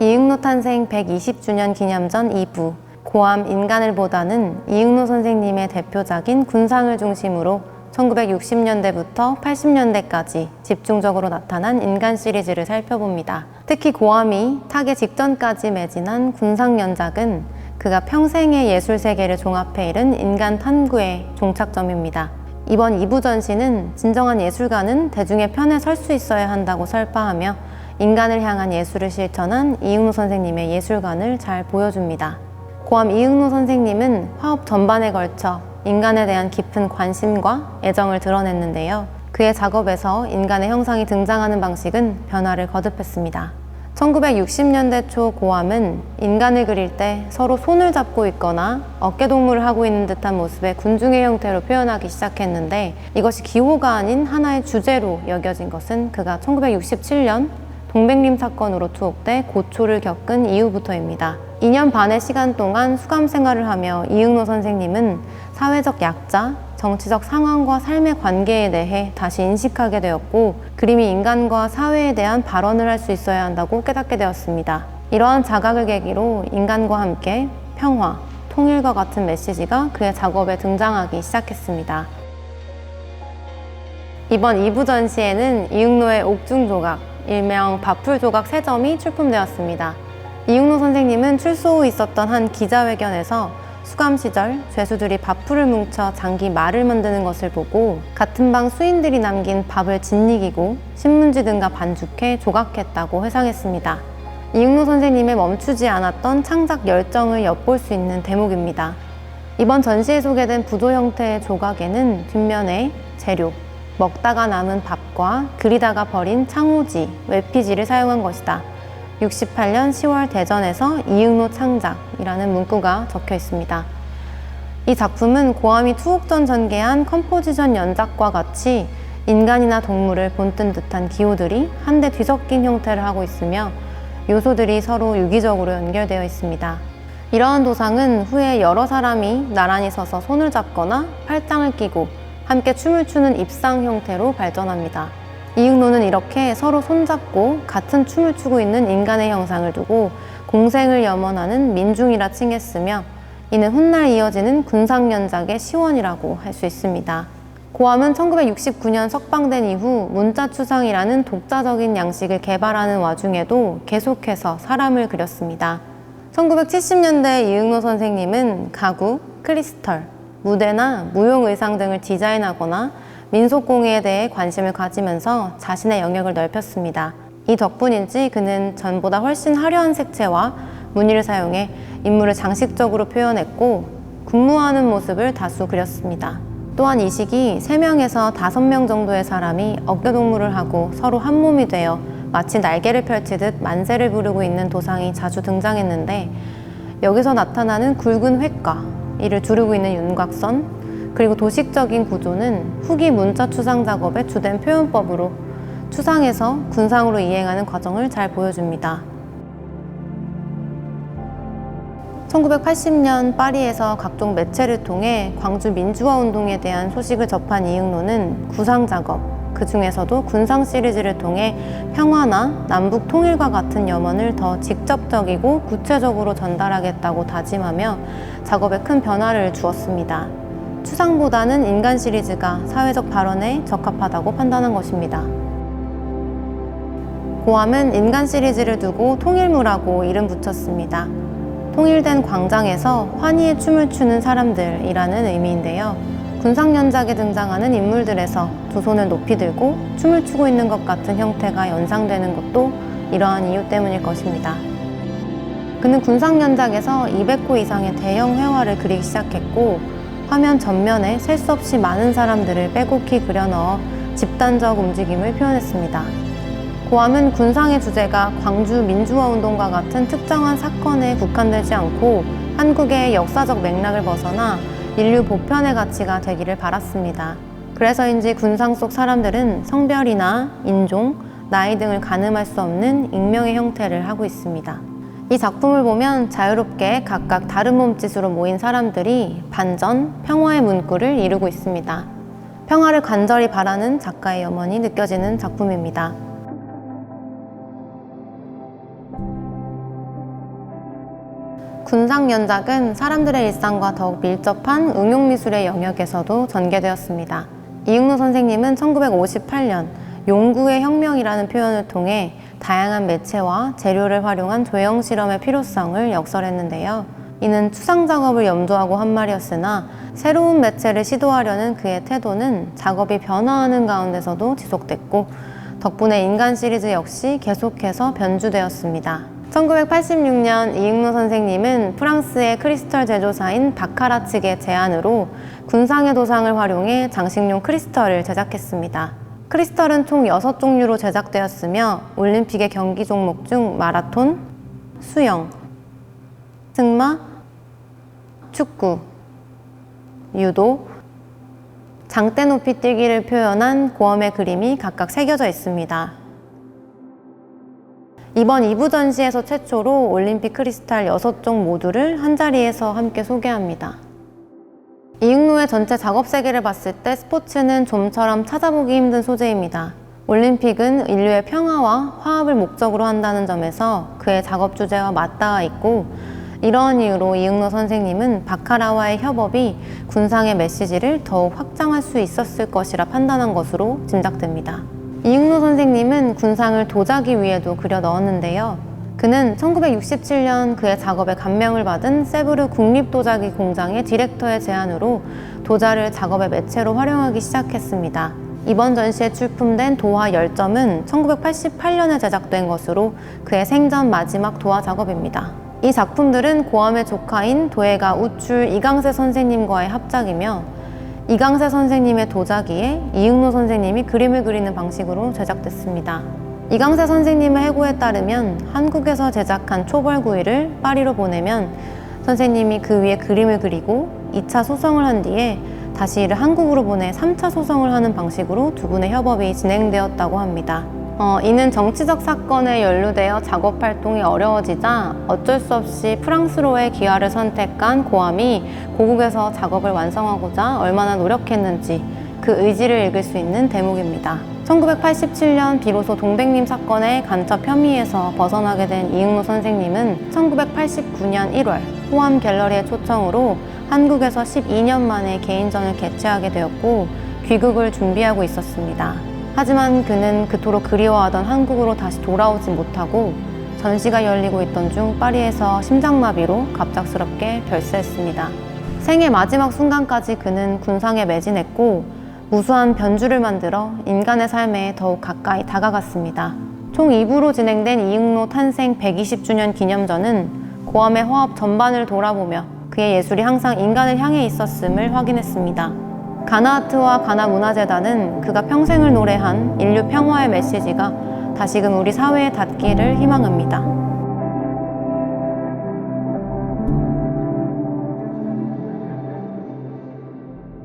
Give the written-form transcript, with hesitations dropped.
이응노 탄생 120주년 기념전 2부 고암 인간을 보다는 이응노 선생님의 대표작인 군상을 중심으로 1960년대부터 80년대까지 집중적으로 나타난 인간 시리즈를 살펴봅니다. 특히 고암이 타계 직전까지 매진한 군상연작은 그가 평생의 예술 세계를 종합해 이른 인간 탐구의 종착점입니다. 이번 2부 전시는 진정한 예술가는 대중의 편에 설 수 있어야 한다고 설파하며 인간을 향한 예술을 실천한 이응노 선생님의 예술관을 잘 보여줍니다. 고암 이응노 선생님은 화업 전반에 걸쳐 인간에 대한 깊은 관심과 애정을 드러냈는데요. 그의 작업에서 인간의 형상이 등장하는 방식은 변화를 거듭했습니다. 1960년대 초 고암은 인간을 그릴 때 서로 손을 잡고 있거나 어깨동무를 하고 있는 듯한 모습의 군중의 형태로 표현하기 시작했는데 이것이 기호가 아닌 하나의 주제로 여겨진 것은 그가 1967년 동백림 사건으로 투옥돼 고초를 겪은 이후부터입니다. 2년 반의 시간 동안 수감 생활을 하며 이응노 선생님은 사회적 약자, 정치적 상황과 삶의 관계에 대해 다시 인식하게 되었고 그림이 인간과 사회에 대한 발언을 할 수 있어야 한다고 깨닫게 되었습니다. 이러한 자각을 계기로 인간과 함께 평화, 통일과 같은 메시지가 그의 작업에 등장하기 시작했습니다. 이번 2부 전시에는 이응노의 옥중조각, 일명 밥풀조각 3점이 출품되었습니다. 이응노 선생님은 출소 후 있었던 한 기자회견에서 수감 시절 죄수들이 밥풀을 뭉쳐 장기 말을 만드는 것을 보고 같은 방 수인들이 남긴 밥을 짓이기고 신문지 등과 반죽해 조각했다고 회상했습니다. 이응노 선생님의 멈추지 않았던 창작 열정을 엿볼 수 있는 대목입니다. 이번 전시에 소개된 부조 형태의 조각에는 뒷면에 재료, 먹다가 남은 밥과 그리다가 버린 창호지, 외피지를 사용한 것이다. 68년 10월 대전에서 이응노 창작이라는 문구가 적혀 있습니다. 이 작품은 고암이 투옥 전 전개한 컴포지션 연작과 같이 인간이나 동물을 본뜬 듯한 기호들이 한데 뒤섞인 형태를 하고 있으며 요소들이 서로 유기적으로 연결되어 있습니다. 이러한 도상은 후에 여러 사람이 나란히 서서 손을 잡거나 팔짱을 끼고 함께 춤을 추는 입상 형태로 발전합니다. 이응노는 이렇게 서로 손잡고 같은 춤을 추고 있는 인간의 형상을 두고 공생을 염원하는 민중이라 칭했으며 이는 훗날 이어지는 군상연작의 시원이라고 할 수 있습니다. 고암은 1969년 석방된 이후 문자추상이라는 독자적인 양식을 개발하는 와중에도 계속해서 사람을 그렸습니다. 1970년대 이응노 선생님은 가구, 크리스털, 무대나 무용 의상 등을 디자인하거나 민속공예에 대해 관심을 가지면서 자신의 영역을 넓혔습니다. 이 덕분인지 그는 전보다 훨씬 화려한 색채와 무늬를 사용해 인물을 장식적으로 표현했고 군무하는 모습을 다수 그렸습니다. 또한 이 시기 3명에서 5명 정도의 사람이 어깨동무를 하고 서로 한 몸이 되어 마치 날개를 펼치듯 만세를 부르고 있는 도상이 자주 등장했는데 여기서 나타나는 굵은 획과 이를 두르고 있는 윤곽선 그리고 도식적인 구조는 후기 문자 추상 작업의 주된 표현법으로 추상에서 군상으로 이행하는 과정을 잘 보여줍니다. 1980년 파리에서 각종 매체를 통해 광주 민주화 운동에 대한 소식을 접한 이응노는 구상 작업, 그 중에서도 군상 시리즈를 통해 평화나 남북 통일과 같은 염원을 더 직접적이고 구체적으로 전달하겠다고 다짐하며 작업에 큰 변화를 주었습니다. 추상보다는 인간 시리즈가 사회적 발언에 적합하다고 판단한 것입니다. 고암은 인간 시리즈를 두고 통일무라고 이름 붙였습니다. 통일된 광장에서 환희의 춤을 추는 사람들이라는 의미인데요. 군상연작에 등장하는 인물들에서 두 손을 높이 들고 춤을 추고 있는 것 같은 형태가 연상되는 것도 이러한 이유 때문일 것입니다. 그는 군상연작에서 200호 이상의 대형 회화를 그리기 시작했고 화면 전면에 셀 수 없이 많은 사람들을 빼곡히 그려넣어 집단적 움직임을 표현했습니다. 고암은 군상의 주제가 광주 민주화 운동과 같은 특정한 사건에 국한되지 않고 한국의 역사적 맥락을 벗어나 인류 보편의 가치가 되기를 바랐습니다. 그래서인지 군상 속 사람들은 성별이나 인종, 나이 등을 가늠할 수 없는 익명의 형태를 하고 있습니다. 이 작품을 보면 자유롭게 각각 다른 몸짓으로 모인 사람들이 반전, 평화의 문구를 이루고 있습니다. 평화를 간절히 바라는 작가의 염원이 느껴지는 작품입니다. 군상 연작은 사람들의 일상과 더욱 밀접한 응용미술의 영역에서도 전개되었습니다. 이육로 선생님은 1958년 용구의 혁명이라는 표현을 통해 다양한 매체와 재료를 활용한 조형 실험의 필요성을 역설했는데요. 이는 추상 작업을 염두하고 한 말이었으나 새로운 매체를 시도하려는 그의 태도는 작업이 변화하는 가운데서도 지속됐고 덕분에 인간 시리즈 역시 계속해서 변주되었습니다. 1986년 이육로 선생님은 프랑스의 크리스털 제조사인 바카라 측의 제안으로 군상의 도상을 활용해 장식용 크리스털을 제작했습니다. 크리스털은 총 6종류로 제작되었으며 올림픽의 경기 종목 중 마라톤, 수영, 승마, 축구, 유도, 장대 높이 뛰기를 표현한 고엄의 그림이 각각 새겨져 있습니다. 이번 2부 전시에서 최초로 올림픽 크리스탈 6종 모두를 한자리에서 함께 소개합니다. 이육로의 전체 작업 세계를 봤을 때 스포츠는 좀처럼 찾아보기 힘든 소재입니다. 올림픽은 인류의 평화와 화합을 목적으로 한다는 점에서 그의 작업 주제와 맞닿아 있고, 이러한 이유로 이육로 선생님은 바카라와의 협업이 군상의 메시지를 더욱 확장할 수 있었을 것이라 판단한 것으로 짐작됩니다. 이육로 선생님은 군상을 도자기 위에도 그려 넣었는데요. 그는 1967년 그의 작업에 감명을 받은 세브르 국립도자기 공장의 디렉터의 제안으로 도자를 작업의 매체로 활용하기 시작했습니다. 이번 전시에 출품된 도화 10점은 1988년에 제작된 것으로 그의 생전 마지막 도화 작업입니다. 이 작품들은 고암의 조카인 도예가 우출 이강세 선생님과의 합작이며 이강세 선생님의 도자기에 이육로 선생님이 그림을 그리는 방식으로 제작됐습니다. 이강세 선생님의 해고에 따르면 한국에서 제작한 초벌구이를 파리로 보내면 선생님이 그 위에 그림을 그리고 2차 소성을 한 뒤에 다시 이를 한국으로 보내 3차 소성을 하는 방식으로 두 분의 협업이 진행되었다고 합니다. 이는 정치적 사건에 연루되어 작업 활동이 어려워지자 어쩔 수 없이 프랑스로의 귀화를 선택한 고암이 고국에서 작업을 완성하고자 얼마나 노력했는지 그 의지를 읽을 수 있는 대목입니다. 1987년 비로소 동백님 사건의 간첩 혐의에서 벗어나게 된 이육로 선생님은 1989년 1월 호암 갤러리의 초청으로 한국에서 12년 만에 개인전을 개최하게 되었고 귀국을 준비하고 있었습니다. 하지만 그는 그토록 그리워하던 한국으로 다시 돌아오지 못하고 전시가 열리고 있던 중 파리에서 심장마비로 갑작스럽게 별세했습니다. 생애 마지막 순간까지 그는 군상에 매진했고 무수한 변주를 만들어 인간의 삶에 더욱 가까이 다가갔습니다. 총 2부로 진행된 이육로 탄생 120주년 기념전은 고암의 화합 전반을 돌아보며 그의 예술이 항상 인간을 향해 있었음을 확인했습니다. 가나아트와 가나문화재단은 그가 평생을 노래한 인류 평화의 메시지가 다시금 우리 사회에 닿기를 희망합니다.